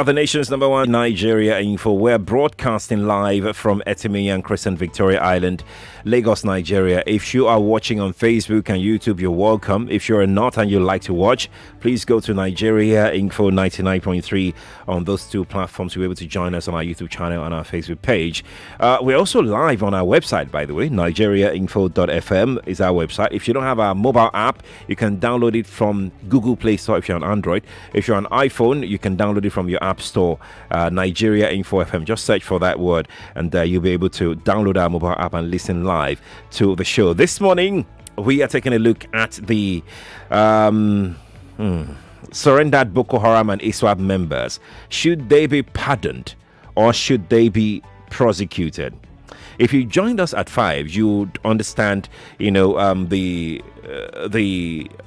The nation's number one Nigeria info. We're broadcasting live from Etiminian Crescent, Victoria Island, Lagos, Nigeria. If you are watching on Facebook and YouTube, you're welcome. If you're not and you like to watch, please go to Nigeria Info 99.3 on those two platforms. You'll be able to join us on our YouTube channel and our Facebook page. We're also live on our website, by the way. NigeriaInfo.fm is our website. If you don't have our mobile app, you can download it from Google Play Store if you're on Android. If you're on iPhone, you can download it from your App Store, Nigeria Info FM. Just search for that word and you'll be able to download our mobile app and listen live to the show. This morning, we are taking a look at the surrendered Boko Haram and ISWAP members. Should they be pardoned or should they be prosecuted? If you joined us at 5, you'd understand, the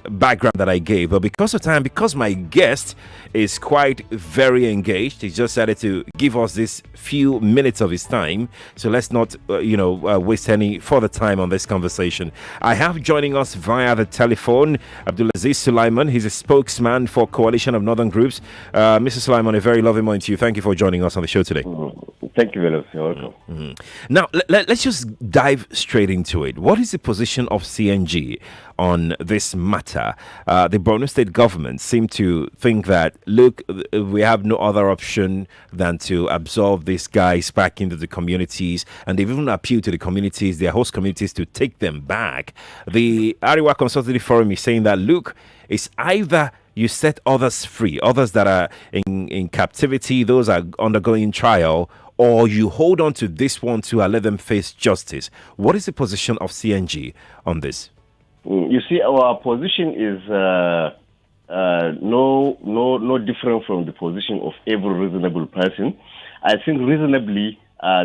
background that I gave. But because of time, because my guest is quite very engaged, he just decided to give us this few minutes of his time. So let's not, waste any further time on this conversation. I have joining us via the telephone Abdulazeez Sulaimon. He's a spokesman for Coalition of Northern Groups. Mr. Sulaimon, a very lovely morning to you. Thank you for joining us on the show today. Thank you very much. You're welcome. Now, let's just dive straight into it. What is the position of CNG on this matter? The Borno State government seem to think that, look, we have no other option than to absorb these guys back into the communities, and they've even appealed to the communities, their host communities, to take them back. The Ariwa Consultative Forum is saying that, look, it's either you set others free, others that are in captivity, those are undergoing trial, or you hold on to this one to let them face justice. What is the position of CNG on this? You see, our position is no different from the position of every reasonable person. I think reasonably,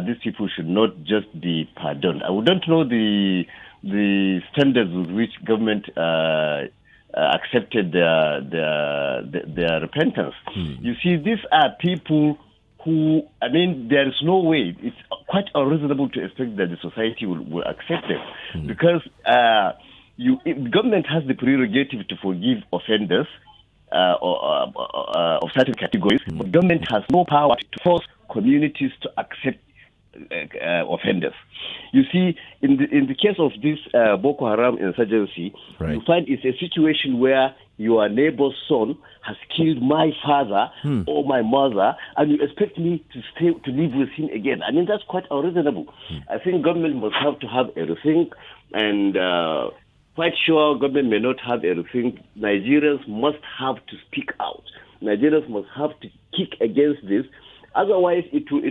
these people should not just be pardoned. I wouldn't know the standards with which government accepted their repentance. You see, these are people who, there is no way, it's quite unreasonable to expect that the society will accept them. Because government has the prerogative to forgive offenders of certain categories, but government has no power to force communities to accept offenders. You see, in the case of this Boko Haram insurgency, right, you find it's a situation where your neighbor's son has killed my father or my mother, and you expect me to live with him again. That's quite unreasonable. I think government must have to have a rethink, and quite sure government may not have a rethink. Nigerians must have to speak out. Nigerians must have to kick against this. Otherwise, it will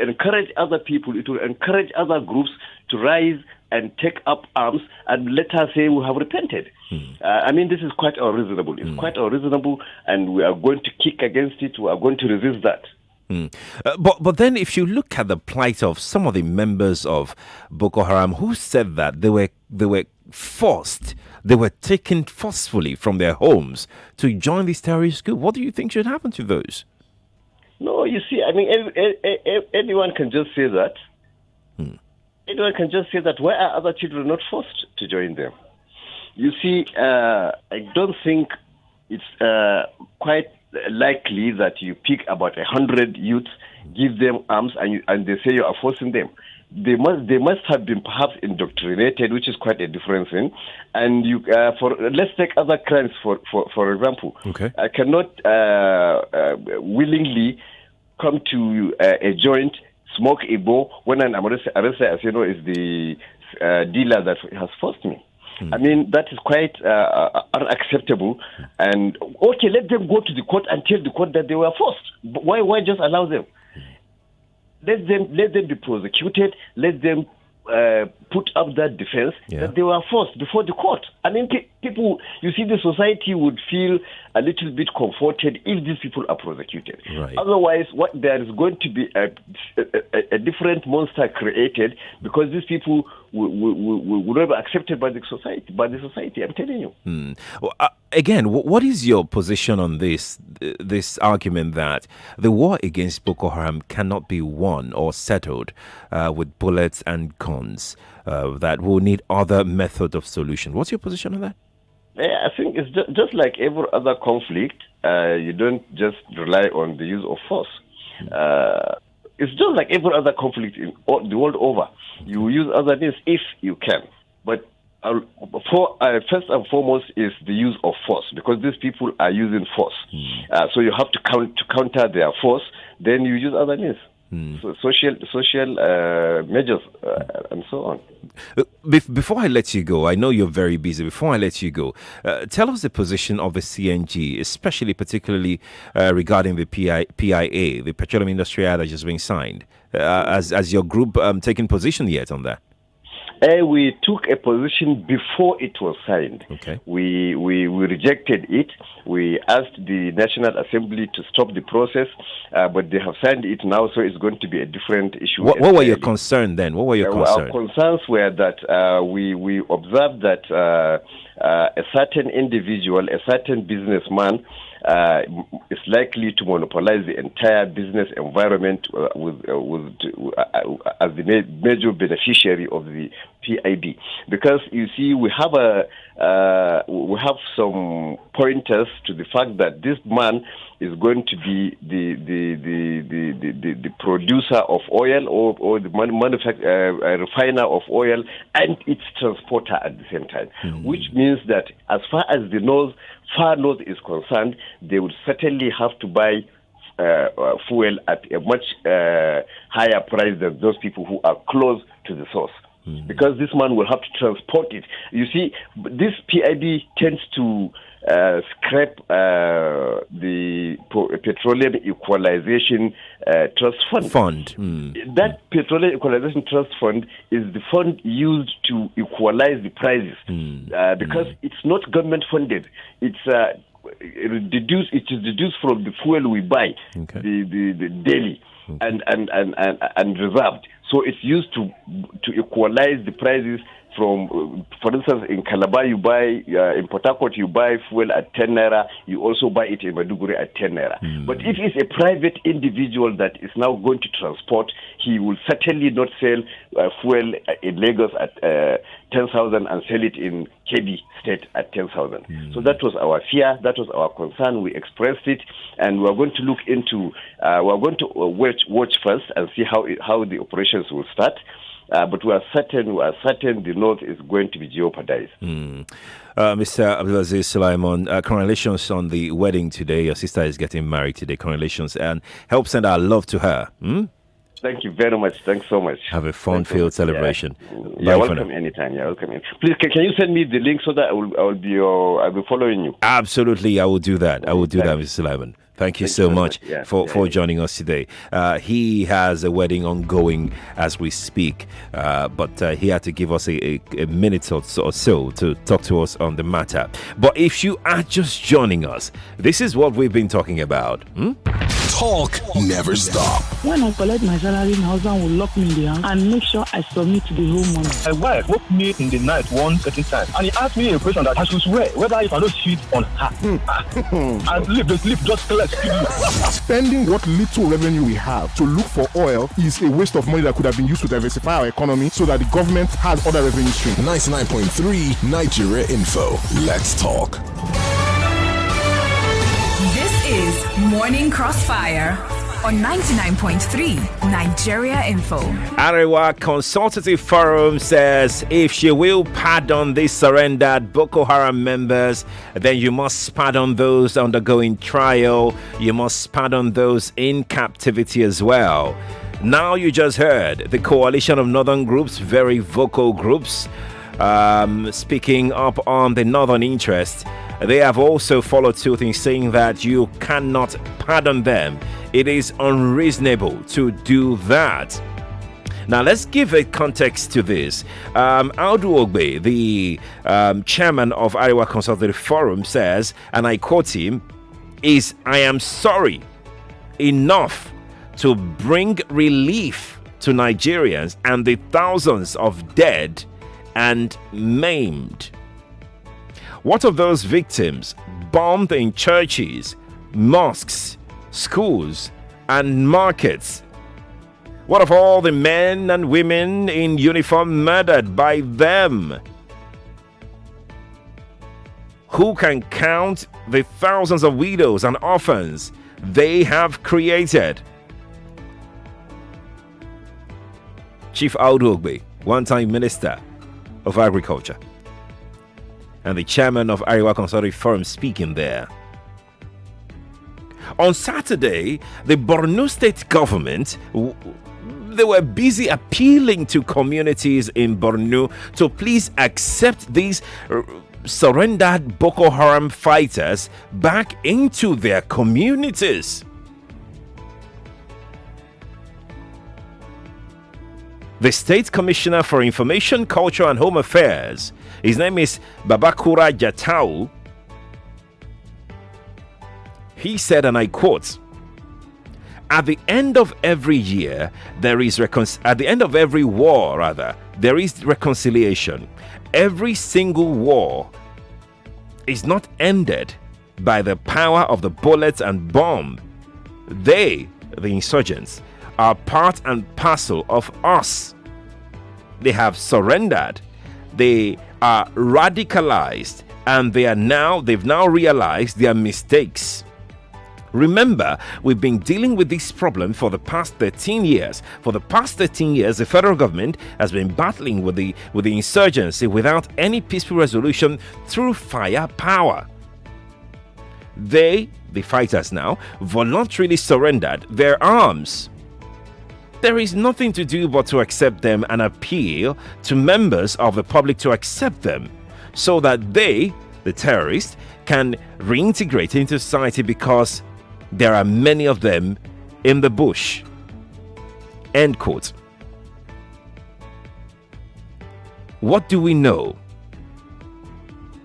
encourage other people, it will encourage other groups to rise and take up arms and let us say we have repented. This is quite unreasonable. It's quite unreasonable, and we are going to kick against it. We are going to resist that. But then if you look at the plight of some of the members of Boko Haram who said that they were forced, they were taken forcefully from their homes to join this terrorist group, what do you think should happen to those? No, you see, anyone can just say that. Anyone can just say that. Why are other children not forced to join them? You see, I don't think it's quite likely that you pick about 100 youths, give them arms, and they say you are forcing them. They must have been perhaps indoctrinated, which is quite a different thing. And let's take other crimes for example. Okay. I cannot willingly come to a joint, smoke a bow when I'm arrested, as you know, is the dealer that has forced me. That is quite unacceptable. And okay, let them go to the court and tell the court that they were forced. Why just allow them? Let them be prosecuted. Let them put up that defense that they were forced before the court. People, you see, the society would feel a little bit comforted if these people are prosecuted. Right. Otherwise, there is going to be a different monster created, because these people will not be accepted by the society. I'm telling you. Again, what is your position on this argument that the war against Boko Haram cannot be won or settled with bullets and guns, that we'll need other method of solution? What's your position on that? I think it's just like every other conflict. you don't just rely on the use of force. It's just like every other conflict in the world over. You use other means if you can. But first and foremost is the use of force, because these people are using force. So you have to counter their force. Then you use other means. So social measures and so on. Before I let you go, I know you're very busy. Before I let you go, tell us the position of the CNG, particularly regarding the PIA, the Petroleum Industry Act that just been signed. Has your group taken position yet on that? We took a position before it was signed. Okay. We rejected it. We asked the National Assembly to stop the process, but they have signed it now, so it's going to be a different issue. What were your concerns then? What were your concerns? Our concerns were that we observed that a certain individual, a certain businessman, is likely to monopolize the entire business environment as the major beneficiary of the PIB. Because you see, we have some pointers to the fact that this man is going to be the producer of oil or the refiner of oil and its transporter at the same time, which means that as far as the far north is concerned, they would certainly have to buy fuel at a much higher price than those people who are close to the source. Because this man will have to transport it. You see, this PIB tends to scrap the Petroleum Equalization Trust Fund. That Petroleum Equalization Trust Fund is the fund used to equalize the prices because it's not government funded. It is deduced from the fuel we buy, the daily and reserved. So it's used to equalize the prices from, for instance, in Calabar you buy, in Port Harcourt you buy fuel at 10 naira, you also buy it in Maiduguri at 10 naira. But if it's a private individual that is now going to transport, he will certainly not sell fuel in Lagos at 10,000 and sell it in Kebbi State at 10,000. So that was our fear, that was our concern. We expressed it, and we're going to look into, we're going to watch first and see how the operations will start. But we are certain the north is going to be jeopardized. Mr. Abdulazeez Sulaimon, congratulations on the wedding today. Your sister is getting married today. Congratulations, and help send our love to her. Thank you very much. Thanks so much. Have a fun-filled celebration. Yeah, welcome anytime. Yeah, welcome. Please, can you send me the link so that I'll be following you? Absolutely, I will do that. I will do that, Mr. Sulaimon. Thank you so much for joining us today. He has a wedding ongoing as we speak, but he had to give us a minute or so to talk to us on the matter. But if you are just joining us, this is what we've been talking about. Talk never stop. When I collect my salary, my husband will lock me in the house and make sure I submit to the homeowner. My wife woke me in the night one certain time, and he asked me a question that I should swear whether if I don't cheat on her. And the sleep just collect. Spending what little revenue we have to look for oil is a waste of money that could have been used to diversify our economy so that the government has other revenue streams. 99.3 Nigeria Info. Let's talk. This is Morning Crossfire on 99.3 Nigeria Info. Arewa Consultative Forum says if she will pardon these surrendered Boko Haram members, then you must pardon those undergoing trial. You must pardon those in captivity as well. Now you just heard the coalition of northern groups, very vocal groups, speaking up on the northern interest. They have also followed suit in saying that you cannot pardon them. It is unreasonable to do that. Now, let's give a context to this. Audu Ogbe, the chairman of Arewa Consultative Forum, says, and I quote him, I am sorry enough to bring relief to Nigerians and the thousands of dead and maimed. What of those victims bombed in churches, mosques, schools, and markets? What of all the men and women in uniform murdered by them? Who can count the thousands of widows and orphans they have created. Chief Audu Ogbe, one-time Minister of Agriculture, and the chairman of Ariwa Consultative Forum, speaking there. On Saturday, the Borno State government, they were busy appealing to communities in Borno to please accept these surrendered Boko Haram fighters back into their communities. The State Commissioner for Information, Culture and Home Affairs, his name is Babakura Jatau, he said, and I quote, at the end of every year, at the end of every war, rather, there is reconciliation. Every single war is not ended by the power of the bullets and bomb. They, the insurgents, are part and parcel of us. They have surrendered. They are radicalized, and they've now realized their mistakes. Remember, we've been dealing with this problem for the past 13 years. For the past 13 years, the federal government has been battling with the insurgency without any peaceful resolution through firepower. The fighters now, voluntarily surrendered their arms. There is nothing to do but to accept them and appeal to members of the public to accept them so that they, the terrorists, can reintegrate into society, because there are many of them in the bush. End quote. What do we know?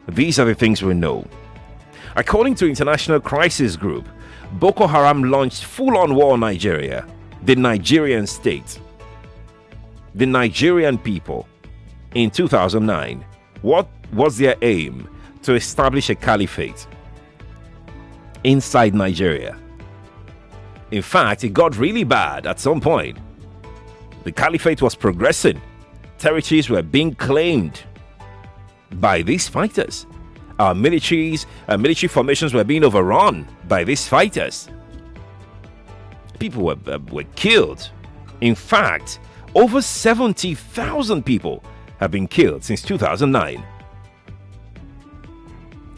These are the things we know. According to International Crisis Group, Boko Haram launched full-on war on Nigeria, the Nigerian state, the Nigerian people, in 2009. What was their aim? To establish a caliphate inside Nigeria. In fact, it got really bad at some point. The caliphate was progressing. Territories were being claimed by these fighters. Our military formations were being overrun by these fighters. People were killed. In fact, over 70,000 people have been killed since 2009.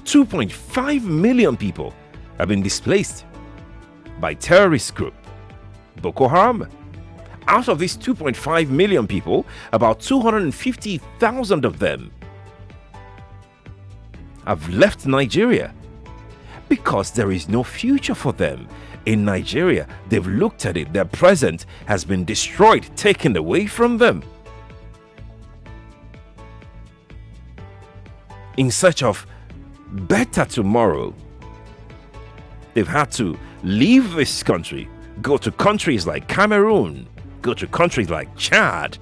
2.5 million people have been displaced by terrorist group Boko Haram. Out of these 2.5 million people, about 250,000 of them have left Nigeria because there is no future for them in Nigeria. They've looked at it. Their present has been destroyed, taken away from them. In search of better tomorrow, they've had to leave this country, go to countries like Cameroon, go to countries like Chad,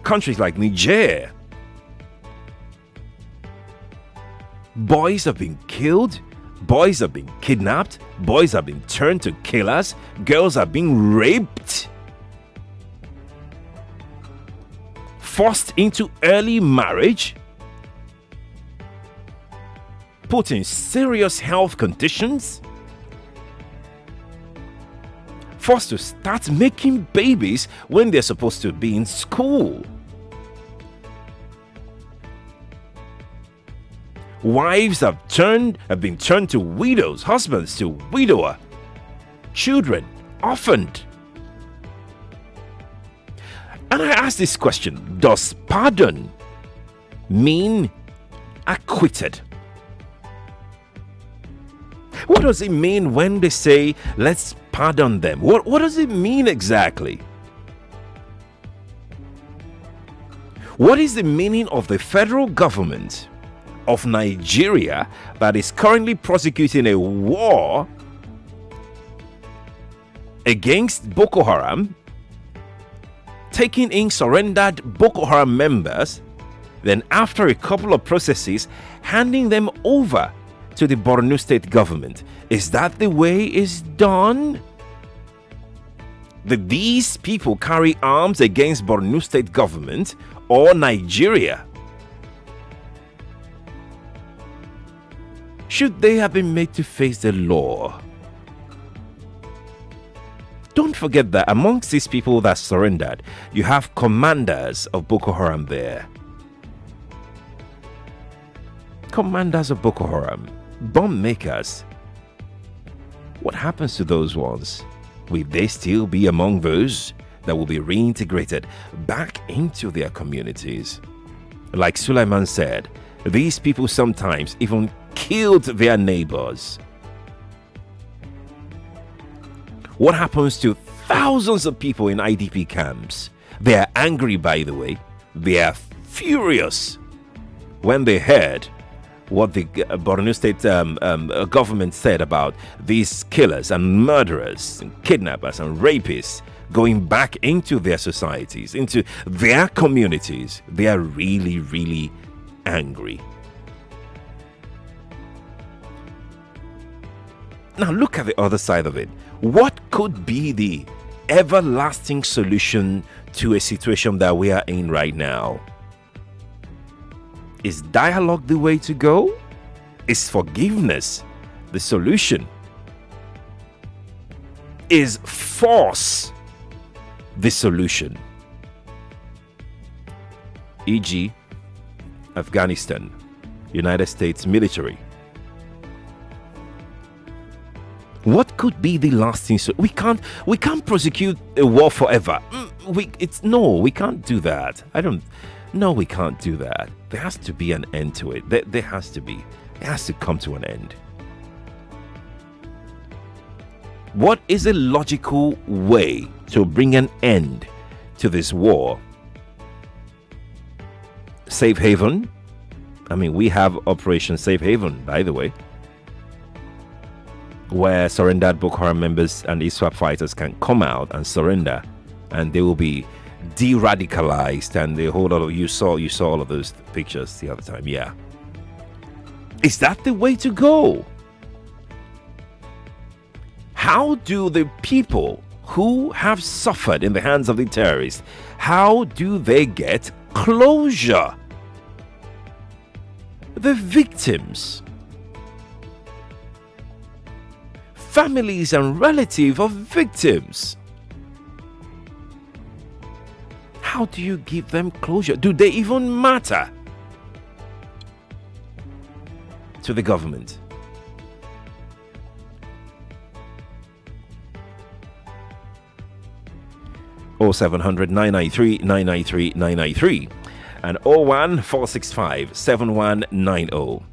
countries like Niger. Boys have been killed, boys have been kidnapped, boys have been turned to killers, girls are being raped, forced into early marriage, put in serious health conditions, forced to start making babies when they're supposed to be in school. Wives have been turned to widows, husbands to widower, children orphaned. And I ask this question: does pardon mean acquitted? What does it mean when they say, let's pardon them? What does it mean exactly? What is the meaning of the federal government of Nigeria that is currently prosecuting a war against Boko Haram, taking in surrendered Boko Haram members, then after a couple of processes, handing them over to the Borno State government? Is that the way it's done? Did these people carry arms against Borno State government or Nigeria? should they have been made to face the law? Don't forget that amongst these people that surrendered, you have commanders of Boko Haram there. Commanders of Boko Haram, bomb makers. What happens to those ones? Will they still be among those that will be reintegrated back into their communities? Like Sulaimon said, these people sometimes even killed their neighbors. What happens to thousands of people in IDP camps? They are angry, by the way. They are furious when they heard what the Borno State government said about these killers and murderers and kidnappers and rapists going back into their societies, into their communities. They are really, really angry. Now look at the other side of it. What could be the everlasting solution to a situation that we are in right now? Is dialogue the way to go? Is forgiveness the solution? Is force the solution? E.g., Afghanistan, United States military. What could be the lasting solution? We can't prosecute a war forever. We can't do that. No, we can't do that. There has to be an end to it. There has to be. It has to come to an end. What is a logical way to bring an end to this war? Safe haven? I mean, we have Operation Safe Haven, by the way, where surrendered Boko Haram members and ISWAP fighters can come out and surrender, and they will be de-radicalized, and the whole lot of you saw all of those pictures the other time. Yeah, is that the way to go? How do the people who have suffered in the hands of the terrorists, how do they get closure? The victims, families and relatives of victims, how do you give them closure? Do they even matter to the government? Oh, 0700 993 993 993 and 01465 7190.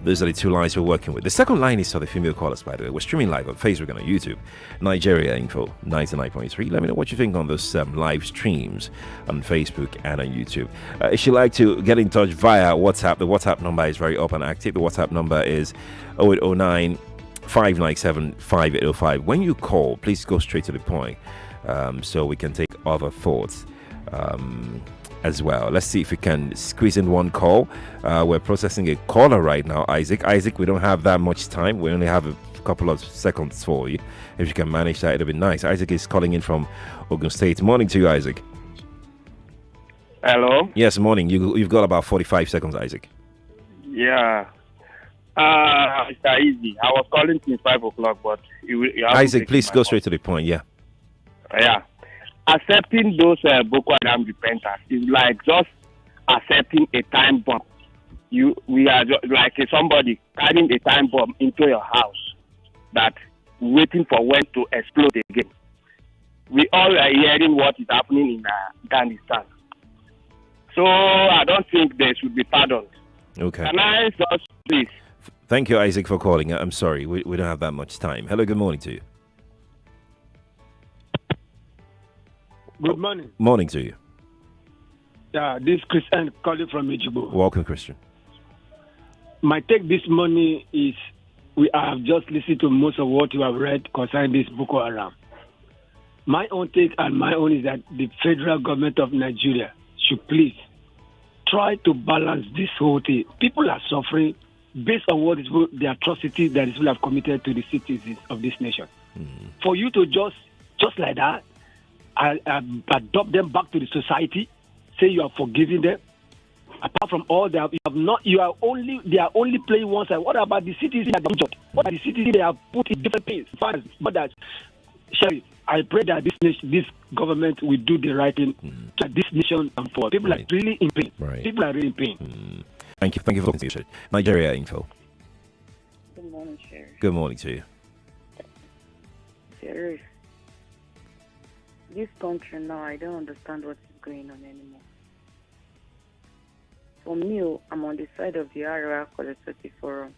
Those are the two lines we're working with. The second line is for the female callers, by the way. We're streaming live on Facebook and on YouTube. Nigeria Info 99.3. Let me know what you think on those live streams on Facebook and on YouTube. If you'd like to get in touch via WhatsApp, the WhatsApp number is very open and active. The WhatsApp number is 0809 597 5805. When you call, please go straight to the point, so we can take other thoughts as well. Let's see if we can squeeze in one call. We're processing a caller right now. Isaac, we don't have that much time. We only have a couple of seconds for you. If you can manage that, it'll be nice. Isaac is calling in from Ogun State. Morning to you, Isaac. Hello. Yes, morning. You've got about 45 seconds, Isaac. Yeah. It's easy. I was calling since 5 o'clock, but Isaac, please go straight to the point. Yeah. Yeah. Accepting those Boko Haram repenters is like just accepting a time bomb. We are just like somebody carrying a time bomb into your house that waiting for when to explode again. We all are hearing what is happening in Afghanistan. So I don't think they should be pardoned. Okay. Can I just please? Thank you, Isaac, for calling. I'm sorry, we don't have that much time. Hello, good morning to you. Good morning. Morning to you. Yeah, this is Christian calling from Ijibo. Welcome, Christian. My take this morning is we have just listened to most of what you have read concerning this Boko Haram. My own take and my own is that the federal government of Nigeria should please try to balance this whole thing. People are suffering based on what is the atrocities that people have committed to the citizens of this nation. For you to just like that, adopt them back to the society, say you are forgiving them, apart from all that, you not. They are only playing one side. What about the cities that are injured? What are the cities they have put in different things? But that, Sherry, I pray that this government will do the right thing that this nation and for people are really in pain. People are really in pain. Thank you for listening. Nigeria Info. Good morning, Sherry. Good morning to you. Sherry, this country now, I don't understand what is going on anymore. For me, I'm on the side of the Area Collective Forum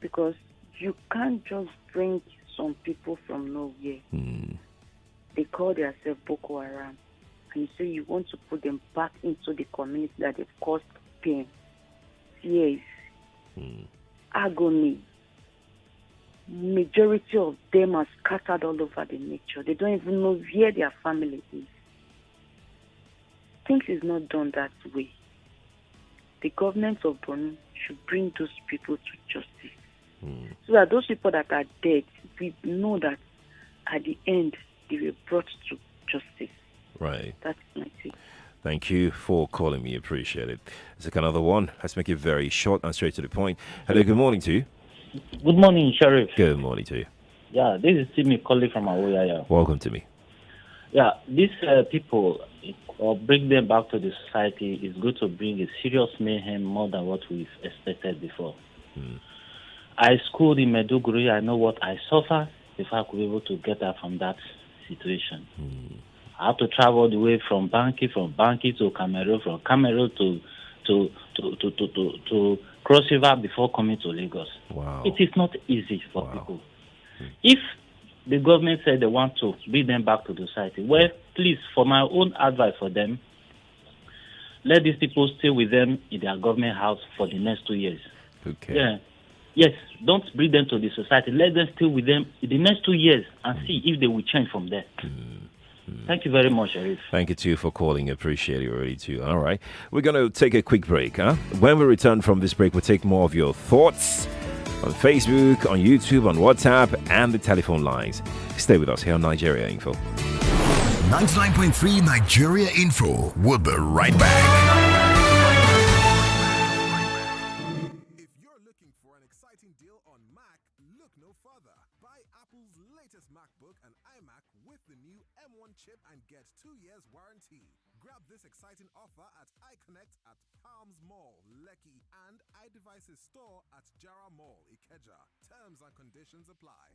because you can't just bring some people from nowhere. They call themselves Boko Haram, and you say you want to put them back into the community that they've caused pain, tears, agony. Majority of them are scattered all over the nature. They don't even know where their family is. Things is not done that way. The government of Borno should bring those people to justice. So that those people that are dead, we know that at the end, they were brought to justice. Right. That's my take. Thank you for calling me. Appreciate it. Let's take another one. Let's make it very short and straight to the point. Hello, good morning to you. Good morning, Sheriff. Good morning to you. Yeah, this is Timmy calling from Awoyaya. Welcome to me. Yeah, these people, bring them back to the society is going to bring a serious mayhem more than what we've expected before. I schooled in Meduguri. I know what I suffer before I could be able to get out from that situation. I have to travel all the way from Banki to Cameroon, from Cameroon to Cross River before coming to Lagos. Wow. It is not easy for people. If the government said they want to bring them back to the society, well, please, for my own advice for them, let these people stay with them in their government house for the next 2 years. Okay. Yeah. Yes, don't bring them to the society. Let them stay with them in the next 2 years and see if they will change from there. Thank you very much, Sharif. Thank you, too, for calling. Appreciate it already, too. All right. We're going to take a quick break. When we return from this break, we'll take more of your thoughts on Facebook, on YouTube, on WhatsApp, and the telephone lines. Stay with us here on Nigeria Info. 99.3 Nigeria Info. We'll be right back. If you're looking for an exciting deal on Mac, look no further. Buy Apple's latest MacBook and iMac with the new M1 chip and get 2 years warranty. Grab this exciting offer at iConnect at Palms Mall, Lekki, and iDevices store at Jara Mall, Ikeja. Terms and conditions apply.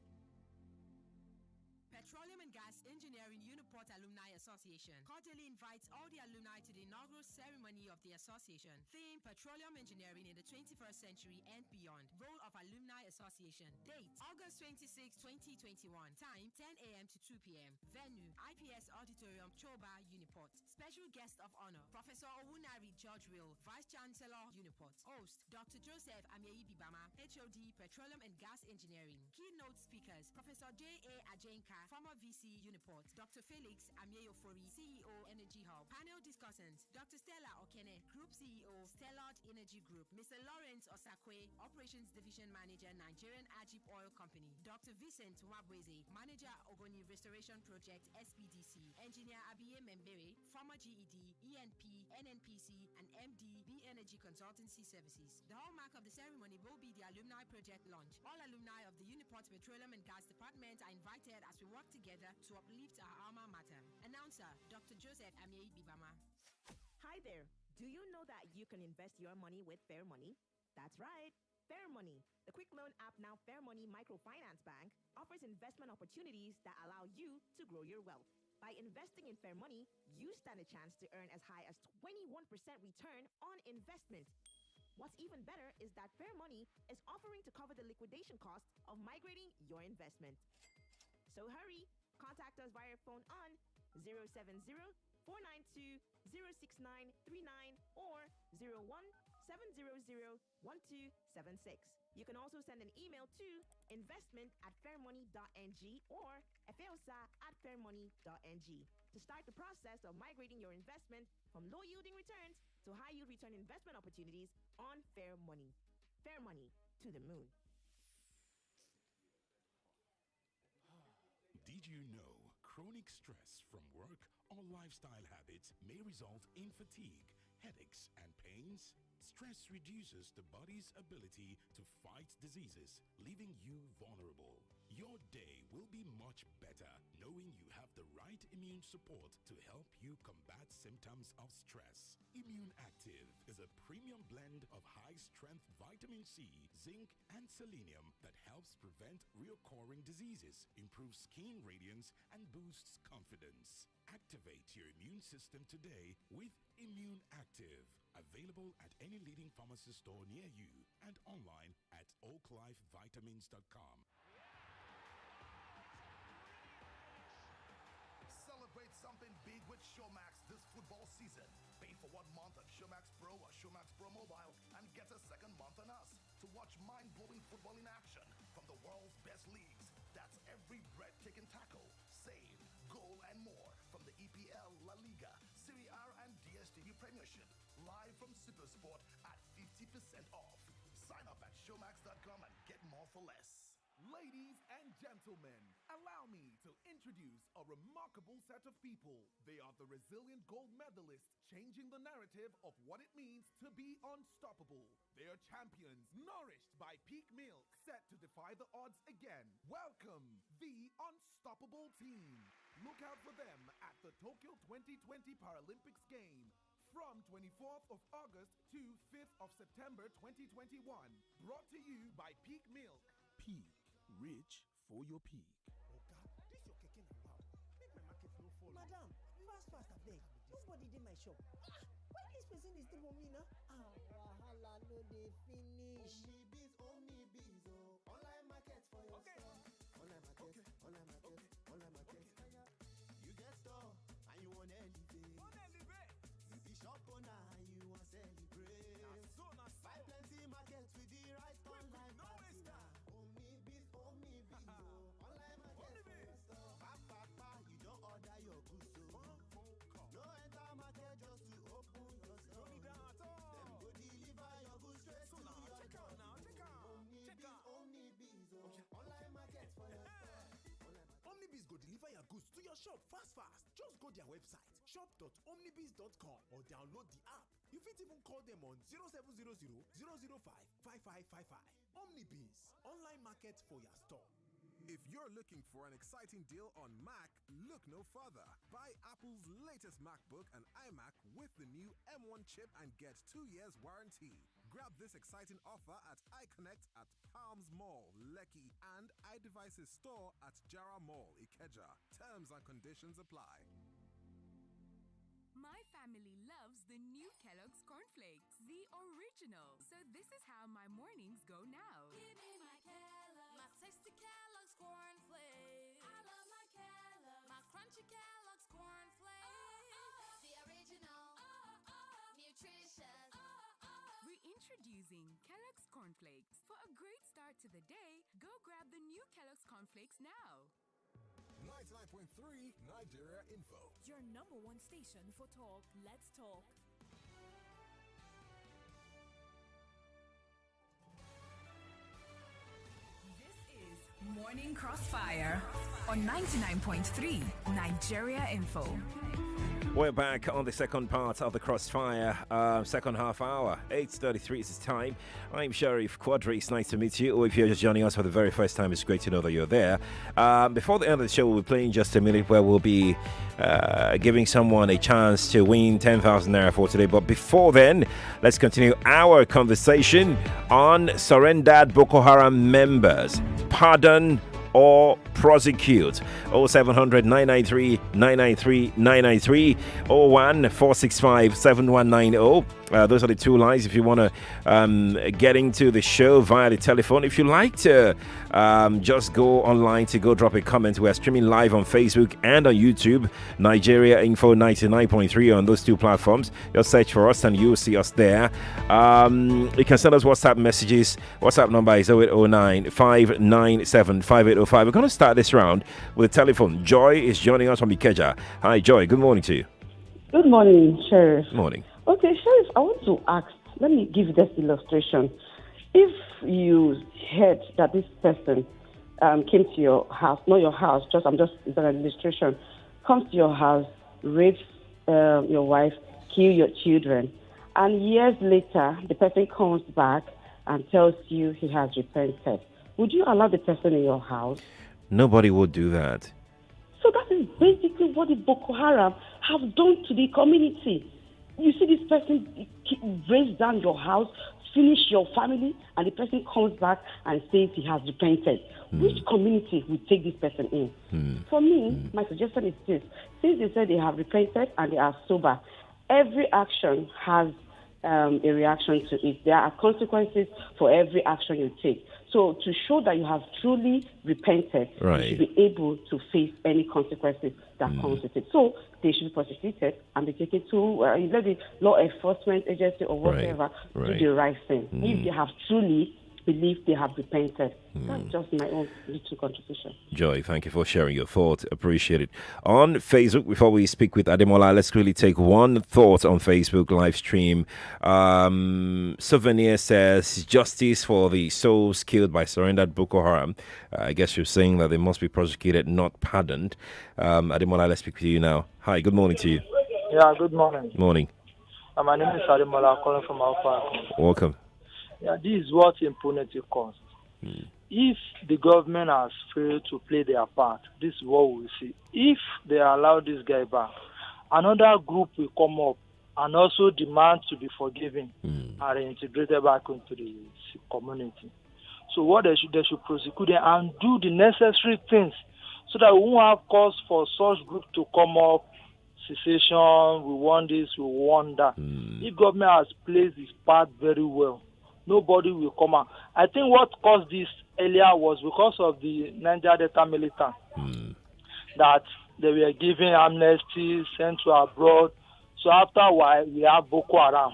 Petroleum and Gas Engineering Uniport Alumni Association cordially invites all the alumni to the inaugural ceremony of the association. Theme: Petroleum Engineering in the 21st Century and Beyond. Role of Alumni Association. Date: August 26, 2021. Time: 10 a.m. to 2 p.m. Venue: IPS Auditorium, Choba, Uniport. Special guest of honor: Professor Owunari George Will, Vice Chancellor, Uniport. Host: Dr. Joseph Amieyi Bibama, HOD, Petroleum and Gas Engineering. Keynote speakers: Professor J.A. Ajenka, former VC Uniport. Dr. Felix Amieyofori, CEO Energy Hub. Panel discussants: Dr. Stella Okene, Group CEO, Stellar Energy Group. Mr. Lawrence Osakwe, Operations Division Manager, Nigerian Ajib Oil Company. Dr. Vincent Wabweze, Manager, Ogoni Restoration Project, SPDC. Engineer Abiye Membere, former GED, ENP, NNPC, and MD, B Energy Consultancy Services. The hallmark of the ceremony will be the Alumni Project launch. All alumni of the Uniport Petroleum and Gas Department are invited as we work together to uplift our alma mater. Announcer, Dr. Joseph Amieyi Bibama. Hi there. Do you know that you can invest your money with Fair Money? That's right. Fair Money, the quick loan app now Fair Money Microfinance Bank, offers investment opportunities that allow you to grow your wealth. By investing in Fair Money, you stand a chance to earn as high as 21% return on investment. What's even better is that Fair Money is offering to cover the liquidation cost of migrating your investment. So hurry, contact us via phone on 070-492-06939 or 01-700-1276. You can also send an email to investment@fairmoney.ng or efeosa@fairmoney.ng to start the process of migrating your investment from low-yielding returns to high-yield return investment opportunities on Fair Money. Fair Money, to the moon. Did you know chronic stress from work or lifestyle habits may result in fatigue, headaches and pains? Stress reduces the body's ability to fight diseases, leaving you vulnerable. Your day will be much better knowing you have the right immune support to help you combat symptoms of stress. Immune Active is a premium blend of high-strength vitamin C, zinc, and selenium that helps prevent recurring diseases, improves skin radiance, and boosts confidence. Activate your immune system today with Immune Active. Available at any leading pharmacy store near you and online at oaklifevitamins.com. Celebrate something big with Showmax this football season. Pay for 1 month on Showmax Pro or Showmax Pro Mobile and get a second month on us to watch mind-blowing football in action from the world's best leagues. That's every breathtaking tackle, save, goal, and more from the EPL, La Liga, Serie A, and DStv Premiership. Live from Supersport at 50% off. Sign up at showmax.com and get more for less. Ladies and gentlemen, allow me to introduce a remarkable set of people. They are the resilient gold medalists, changing the narrative of what it means to be unstoppable. They are champions, nourished by peak milk, set to defy the odds again. Welcome, the Unstoppable Team. Look out for them at the Tokyo 2020 Paralympics game from 24th of August to 5th of September 2021. Brought to you by Peak Milk. Peak. Reach for your peak. Oga, this your keke na wow. Make my market no fall. Madam, fast abeg. Nobody dey my shop. Why this person dey steal from me now? Wahala no dey finish. Only biz, oh. Online market for your store. Online market, online market, online market. You get store and you want elevate. You be shop owner and you want celebrate. Buy plenty market with the right online party. Only biz, oh. Online market for your store. You don't order your goods, so no enter market just to open your store. Them go deliver your goods straight to your door. Only biz, oh. Online market for your store. Omnibiz go deliver your goods to your shop fast. Just go their website shop.omnibiz.com or download the app. You fit even call them on 0700 005 5555. Omnibiz, online market for your store. If you're looking for an exciting deal on Mac, look no further. Buy Apple's latest MacBook and iMac with the new M1 chip and get 2 years warranty. Grab this exciting offer at iConnect at Palms Mall, Lekki, and iDevices store at Jara Mall, Ikeja. Terms and conditions apply. My family loves the new Kellogg's Cornflakes, the original. So this is how my mornings go now. Give me my Kellogg's, my tasty Kellogg's Cornflakes. I love my Kellogg's, my crunchy Kellogg's Cornflakes. The original, nutritious. Reintroducing Kellogg's Cornflakes. For a great start to the day, go grab the new Kellogg's Cornflakes now. 99.3 Nigeria Info. Your number one station for talk. Let's talk. This is Morning Crossfire on 99.3 Nigeria Info. We're back on the second part of the Crossfire, second half hour. 8:33 is the time. I'm Sheriff Quadry. It's nice to meet you. Or if you're just joining us for the very first time, it's great to know that you're there. Before the end of the show, we'll be playing just a minute where we'll be giving someone a chance to win 10,000 naira for today. But before then, let's continue our conversation on surrendered Boko Haram members. Pardon or prosecute. 0700 993 993 993 01 465 7190. Those are the two lines if you want to get into the show via the telephone. If you like to just go online to go drop a comment. We're streaming live on Facebook and on YouTube. Nigeria Info 99.3 on those two platforms. Just search for us and you'll see us there. You can send us WhatsApp messages. WhatsApp number is 0809 597 5805. We're going to start this round with a telephone. Joy is joining us from Ikeja. Hi, Joy. Good morning to you. Good morning, Sheriff. Morning. Okay, Sheriff, I want to ask, let me give this illustration. If you heard that this person came to your house, not your house, it's an illustration, comes to your house, rapes your wife, kill your children, and years later, the person comes back and tells you he has repented, would you allow the person in your house? Nobody would do that. So that is basically what the Boko Haram have done to the community. You see this person raise down your house, finish your family, and the person comes back and says he has repented. Which community will take this person in? For me, my suggestion is this. Since they said they have repented and they are sober, every action has a reaction to it. There are consequences for every action you take. So to show that you have truly repented, Right. you should be able to face any consequences that comes with it. So they should be prosecuted and be taken to let the law enforcement agency or whatever Right. do the right thing. If they have truly believed they have repented. That's just my own little contribution. Joy, thank you for sharing your thought. Appreciate it. On Facebook, before we speak with Ademola, let's really take one thought on Facebook live stream. Souvenir says, justice for the souls killed by surrendered Boko Haram. I guess you're saying that they must be prosecuted, not pardoned. Ademola, let's speak with you now. Hi, good morning to you. Yeah, good morning. Morning. My name is Ademola, calling from Alpha. Welcome. Yeah, this is what impunity costs. If the government has failed to play their part, this is what we see. If they allow this guy back, another group will come up and also demand to be forgiven and reintegrated back into the community. So what they should prosecute them and do the necessary things so that we won't have cause for such group to come up, cessation, we want this, we want that. If government has played its part very well, nobody will come out. I think what caused this earlier was because of the Niger Delta militants that they were giving amnesty, sent to abroad. So after a while, we have Boko Haram.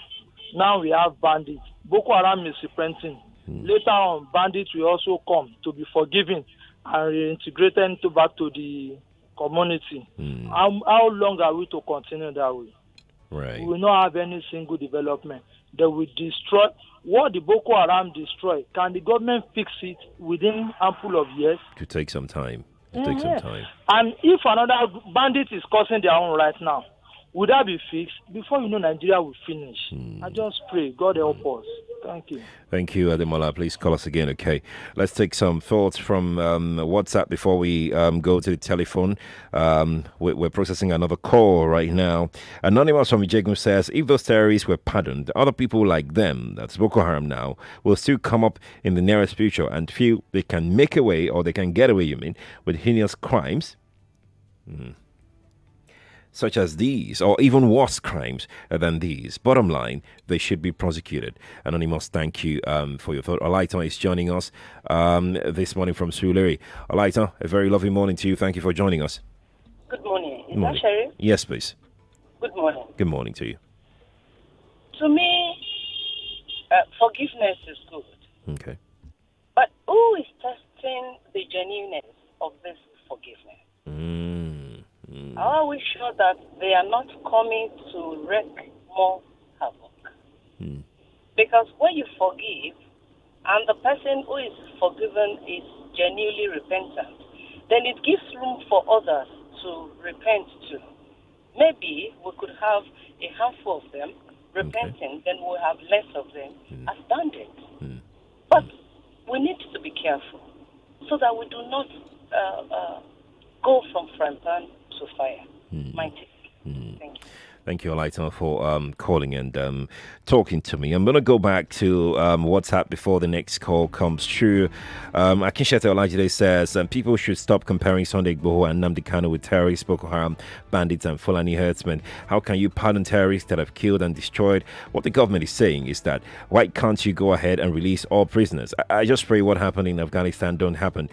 Now we have bandits. Boko Haram is repenting. Later on, bandits will also come to be forgiven and reintegrated into back to the community. How long are we to continue that way? Right. We will not have any single development. They will destroy what the Boko Haram destroy. Can the government fix it within ample of years? Could take some time. Take some time. And if another bandit is causing their own right now, would that be fixed? Before you know, Nigeria will finish. I just pray God help us. Thank you. Thank you, Ademola. Please call us again, okay? Let's take some thoughts from WhatsApp before we go to the telephone. We're processing another call right now. Anonymous from Ijegum says, if those terrorists were pardoned, other people like them, that's Boko Haram now, will still come up in the nearest future and feel they can make away, or they can get away, with heinous crimes. Such as these, or even worse crimes than these. Bottom line, they should be prosecuted. Anonymous, thank you for your thought. Olaita is joining us this morning from Surulere. Olaita, a very lovely morning to you. Thank you for joining us. Good morning. Is Morning. that Sherry? Yes, please. Good morning. Good morning to you. To me, forgiveness is good. Okay. But who is testing the genuineness of this forgiveness? Are we sure that they are not coming to wreak more havoc? Because when you forgive, and the person who is forgiven is genuinely repentant, then it gives room for others to repent too. Maybe we could have a handful of them repenting, then we'll have less of them as bandits. But we need to be careful so that we do not go from frying pan to fire. My take. Thank you. Thank you, Olaita, for calling and talking to me. I'm going to go back to WhatsApp before the next call comes through. Akinshete Olajide says, people should stop comparing Sunday Igboho and Nnamdi Kanu with terrorists, Boko Haram, bandits, and Fulani herdsmen. How can you pardon terrorists that have killed and destroyed? What the government is saying is that, why can't you go ahead and release all prisoners? I just pray what happened in Afghanistan don't happen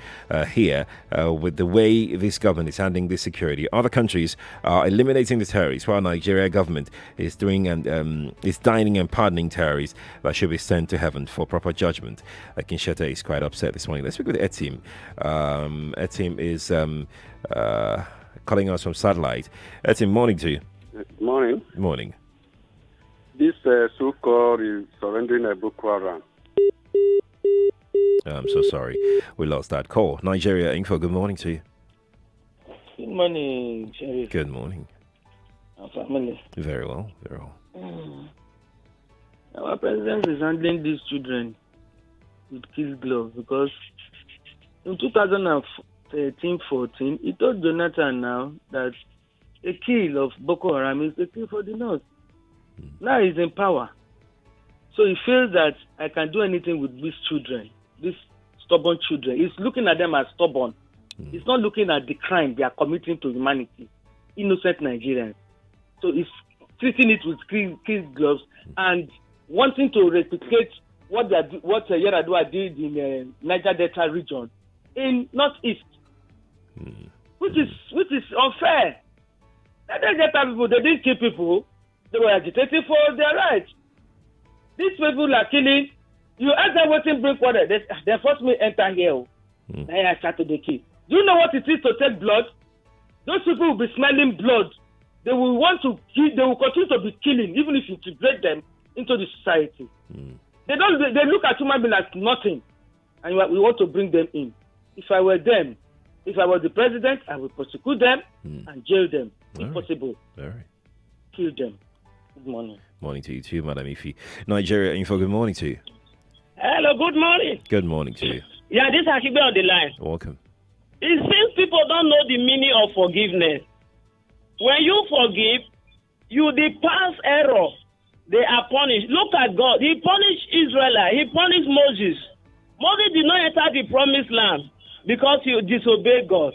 here with the way this government is handling this security. Other countries are eliminating the terrorists, while Nigeria government is doing and is dining and pardoning terrorists that should be sent to heaven for proper judgment. Kinshete is quite upset this morning. Let's speak with Etim. Etim is calling us from satellite. Etim, morning to you. Morning. Morning. This so-called is surrendering a Boko Haram. I'm so sorry. We lost that call. Nigeria Info, good morning to you. Good morning, Sherry. Good morning. Family. Very well, very well. Our president is handling these children with kid gloves because in 2013-14, he told Jonathan now that a kill of Boko Haram is a kill for the North. Now he's in power. So he feels that I can do anything with these children, these stubborn children. He's looking at them as stubborn. He's not looking at the crime they are committing to humanity, innocent Nigerians. So he's treating it with kid gloves and wanting to replicate what Yaradua did in Niger Delta region in Northeast, which is unfair. Niger Delta people, they didn't kill people. They were agitating for their rights. These people are killing. You ask them what bring water. They force me enter here. Then I started the kill. Do you know what it is to take blood? Those people will be smelling blood. They will want to kill. They will continue to be killing, even if you integrate them into the society. They don't. They look at human beings as nothing, and we want to bring them in. If I were them, if I was the president, I would prosecute them and jail them, if possible. All right. Kill them. Good morning. Morning to you too, Madam Ifi. Nigeria Info, good morning to you. Hello, good morning. Good morning to you. Yeah, this is Akibe on the line. Welcome. It seems people don't know the meaning of forgiveness. When you forgive, you the past error, they are punished. Look at God. He punished Israel. He punished Moses. Moses did not enter the promised land because he disobeyed God.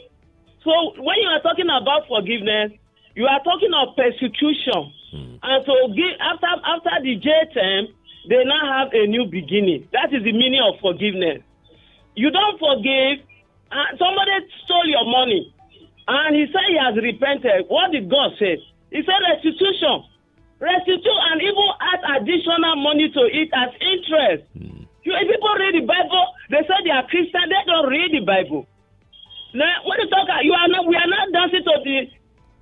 So when you are talking about forgiveness, you are talking of persecution. And so after the jail term, they now have a new beginning. That is the meaning of forgiveness. You don't forgive. Somebody stole your money, and he said he has repented. What did God say? He said restitution. Restitute and even add additional money to it as interest. If people read the Bible, they say they are Christian, they don't read the Bible. Now, when you talk, we are not dancing to the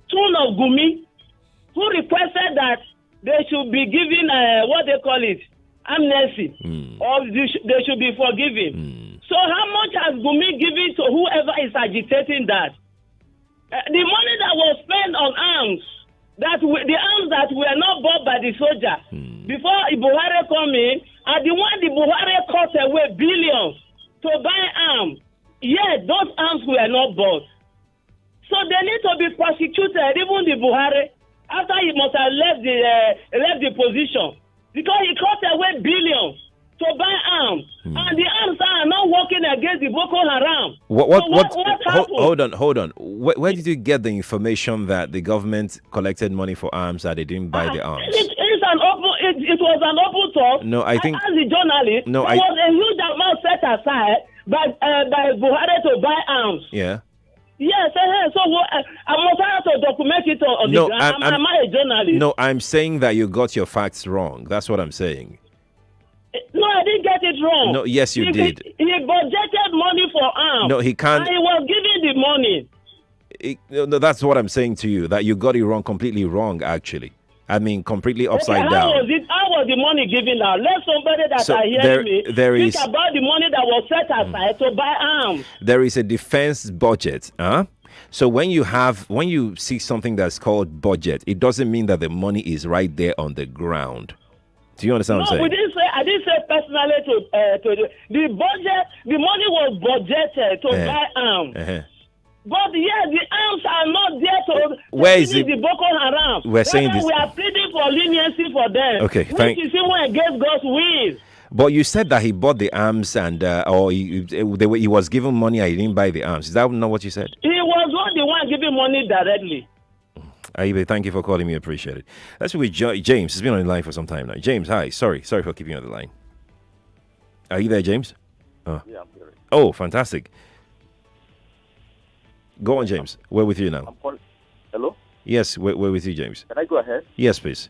tune of Gumi, who requested that they should be given, what they call it, amnesty, or they should be forgiven. So how much has Gumi given to whoever is agitating that? The money that was spent on arms, the arms that were not bought by the soldier, before Buhari come in, are the one the Buhari cut away billions to buy arms. Yet those arms were not bought. So they need to be prosecuted, even the Buhari, after he must have left the position, because he cut away billions to buy arms, and the arms are not working against the Boko Haram. Hold on. Where did you get the information that the government collected money for arms that they didn't buy the arms? It was an open talk. No, I think as a journalist, there was a huge amount set aside by Buhari to buy arms. Yeah. Yes, so I must have to document it on the ground. Am I a journalist? No, I'm saying that you got your facts wrong. That's what I'm saying. No, I didn't get it wrong. No, yes, you did. He budgeted money for arms. No, he can't. And he was giving the money. No, that's what I'm saying to you, that you got it wrong, completely wrong, actually. I mean, completely upside down. How was the money given out? Let somebody that are hearing me think about the money that was set aside to buy arms. There is a defense budget, So when you see something that's called budget, it doesn't mean that the money is right there on the ground. Do you understand what I'm saying? I didn't say personally to the budget. The money was budgeted to buy arms. But the arms are not there to where is it? The Boko Haram. We're saying this. We are pleading for leniency for them. Okay, which is even against God's will. But you said that he bought the arms and or he was given money and he didn't buy the arms. Is that not what you said? He was not the one giving money directly. Aibe, thank you for calling me. Appreciate it. Let's be with James. He's been on the line for some time now. James, hi. Sorry for keeping you on the line. Are you there, James? Yeah, I'm there. Oh, fantastic. Go on, James. We're with you now. Hello? Yes, we're with you, James. Can I go ahead? Yes, please.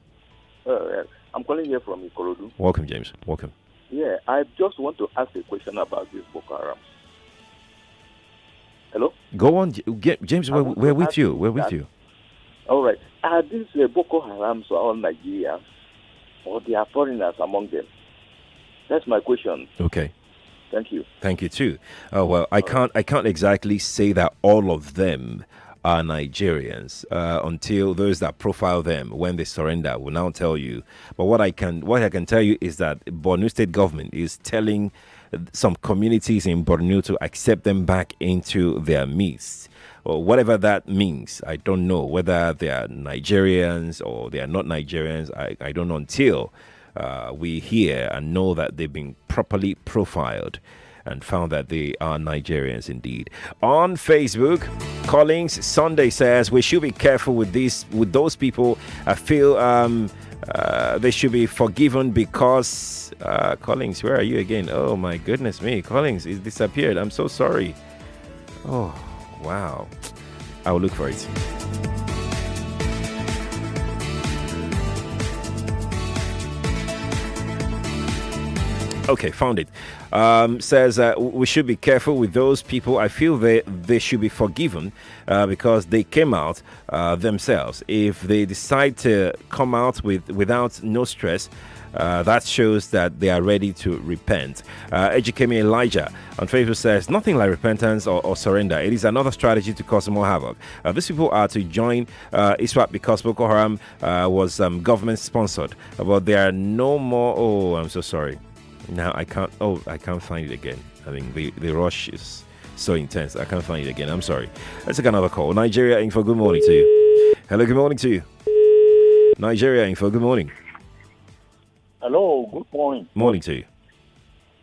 I'm calling here from Ikorodu. Welcome, James. Welcome. Yeah, I just want to ask a question about this Boko Haram. Hello? Go on, James. We're with you. We're with you. All right. Are these Boko Harams all Nigerians, or they are foreigners among them? That's my question. Okay. Thank you. Thank you too. Well, I can't exactly say that all of them are Nigerians until those that profile them when they surrender will now tell you. But what I can tell you is that Borno State government is telling some communities in Borno to accept them back into their midst. Or whatever that means, I don't know whether they are Nigerians or they are not Nigerians. I don't know until we hear and know that they've been properly profiled and found that they are Nigerians indeed. On Facebook, Collins Sunday says we should be careful with those people. I feel they should be forgiven because Collins, where are you again? Oh my goodness me, Collins, it disappeared. I'm so sorry. Oh wow, I will look for it. Okay, found it. Says we should be careful with those people. I feel they should be forgiven because they came out themselves. If they decide to come out without no stress, that shows that they are ready to repent. Ejikemi Elijah on Facebook says nothing like repentance or surrender. It is another strategy to cause more havoc. These people are to join ISWAP because Boko Haram was government sponsored, but there are no more. Oh, I'm so sorry. Now I can't find it again. I mean, the rush is so intense. I can't find it again. I'm sorry. Let's take another call. Nigeria Info, good morning to you. Hello, good morning to you. Nigeria Info, good morning. Hello, good morning. Morning to you.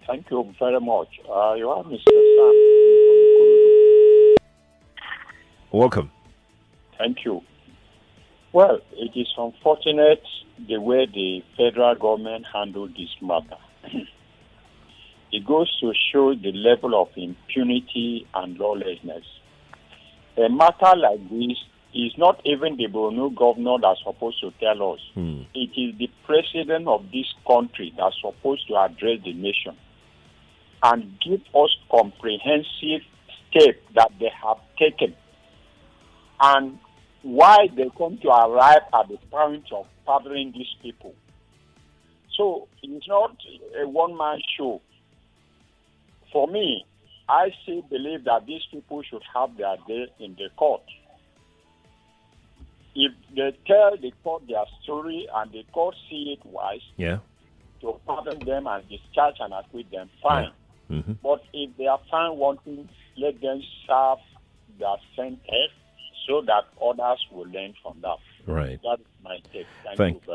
Thank you very much. You are Mr. Sam. Welcome. Thank you. Well, it is unfortunate the way the federal government handled this matter. It goes to show the level of impunity and lawlessness. A matter like this is not even the Borno governor that's supposed to tell us. It is the president of this country that's supposed to address the nation and give us comprehensive steps that they have taken and why they come to arrive at the point of pardoning these people. So it's not a one-man show. For me, I still believe that these people should have their day in the court. If they tell the court their story and the court see it wise, to pardon them and discharge and acquit them, fine. Yeah. Mm-hmm. But if they are found wanting, let them serve their sentence so that others will learn from that. Right. That is my take.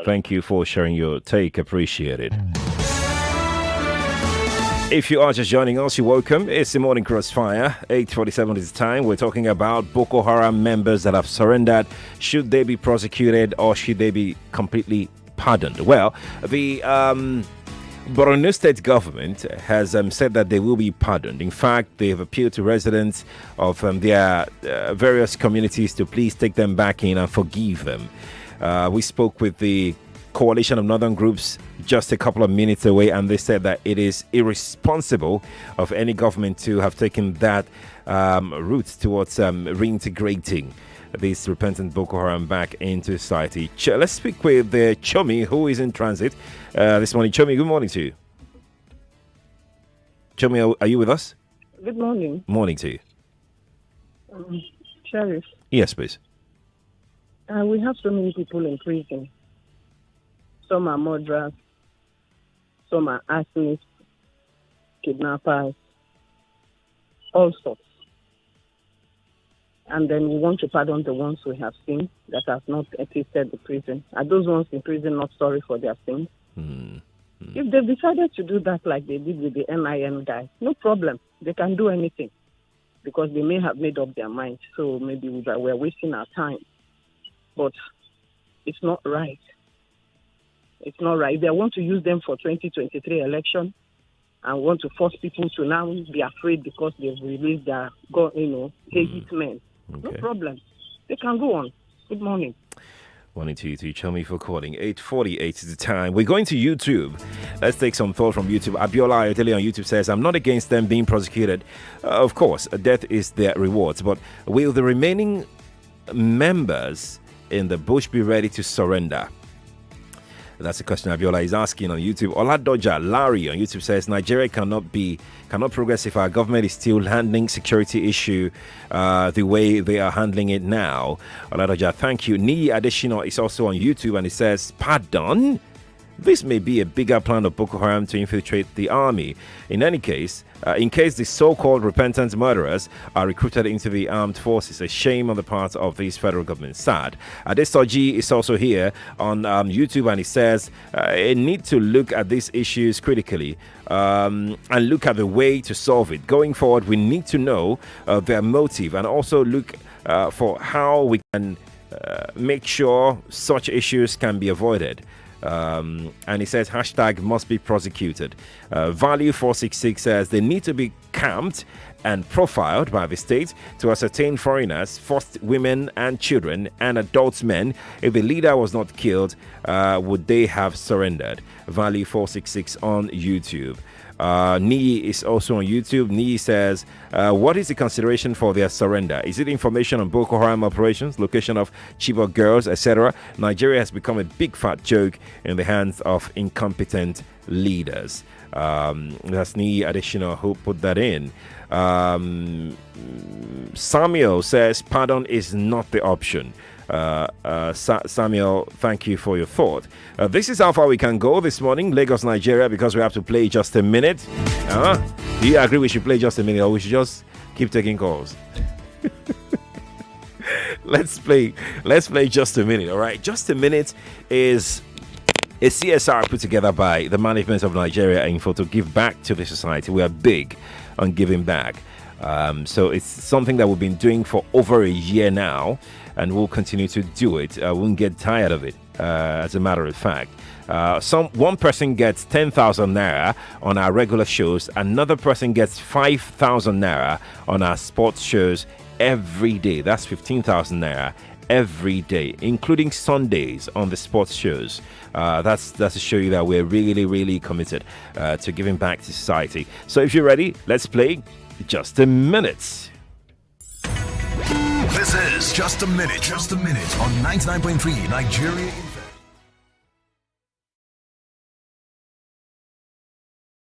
Thank you for sharing your take. Appreciate it. If you are just joining us, you're welcome. It's the morning Crossfire. 8:47 is the time. We're talking about Boko Haram members that have surrendered. Should they be prosecuted or should they be completely pardoned? Well, the Borno State government has said that they will be pardoned. In fact, they have appealed to residents of their various communities to please take them back in and forgive them. We spoke with the coalition of northern groups just a couple of minutes away, and they said that it is irresponsible of any government to have taken that route towards reintegrating this repentant Boko Haram back into society. Let's speak with Chomi, who is in transit this morning. Chomi, good morning to you. Chomi, are you with us? Good morning. Morning to you. Sheriff. Yes, please. We have so many people in prison. Some are murderers, some are arsonists, kidnappers, all sorts. And then we want to pardon the ones we have seen that have not tasted the prison. Are those ones in prison not sorry for their sins? If they've decided to do that like they did with the NIN guys, no problem. They can do anything because they may have made up their minds. So maybe we're wasting our time. But it's not right. It's not right. They want to use them for 2023 election and want to force people to now be afraid because they've released their, hate men. Okay. No problem. They can go on. Good morning. Morning to you, to Chomi, for calling. 8:48 is the time. We're going to YouTube. Let's take some thought from YouTube. Abiola Ayotele on YouTube says, I'm not against them being prosecuted. Of course, death is their rewards. But will the remaining members in the bush be ready to surrender? That's the question Abiola is asking on YouTube. Oladoja Larry on YouTube says Nigeria cannot progress if our government is still handling security issue the way they are handling it now. Oladoja, thank you. Ni Adeshino is also on YouTube and he says, pardon? This may be a bigger plan of Boko Haram to infiltrate the army. In any case, in case the so-called repentant murderers are recruited into the armed forces, a shame on the part of this federal government. Sad. Adesoji is also here on YouTube and he says, I need to look at these issues critically and look at the way to solve it. Going forward, we need to know their motive and also look for how we can make sure such issues can be avoided. And he says hashtag must be prosecuted. Value 466 says they need to be camped and profiled by the state to ascertain foreigners, forced women and children and adults men. If the leader was not killed, would they have surrendered? Value 466 on YouTube. Nii is also on YouTube. Nii says, what is the consideration for their surrender? Is it information on Boko Haram operations, location of Chibok girls, etc.? Nigeria has become a big fat joke in the hands of incompetent leaders. That's Nii Additional who put that in. Samuel says, pardon is not the option. Samuel, thank you for your thought. This is how far we can go this morning, Lagos, Nigeria, because we have to play just a minute. Do you agree we should play just a minute, or we should just keep taking calls? Let's play just a minute. All right, just a minute is a CSR put together by the management of Nigeria Info to give back to the society. We are big on giving back. So it's something that we've been doing for over a year now, and we'll continue to do it. We won't get tired of it, as a matter of fact. One person gets 10,000 naira on our regular shows. Another person gets 5,000 naira on our sports shows every day. That's 15,000 naira every day, including Sundays on the sports shows. That's to show you that we're really, really committed to giving back to society. So if you're ready, let's play Just a Minute. This is Just a Minute on 99.3 Nigeria.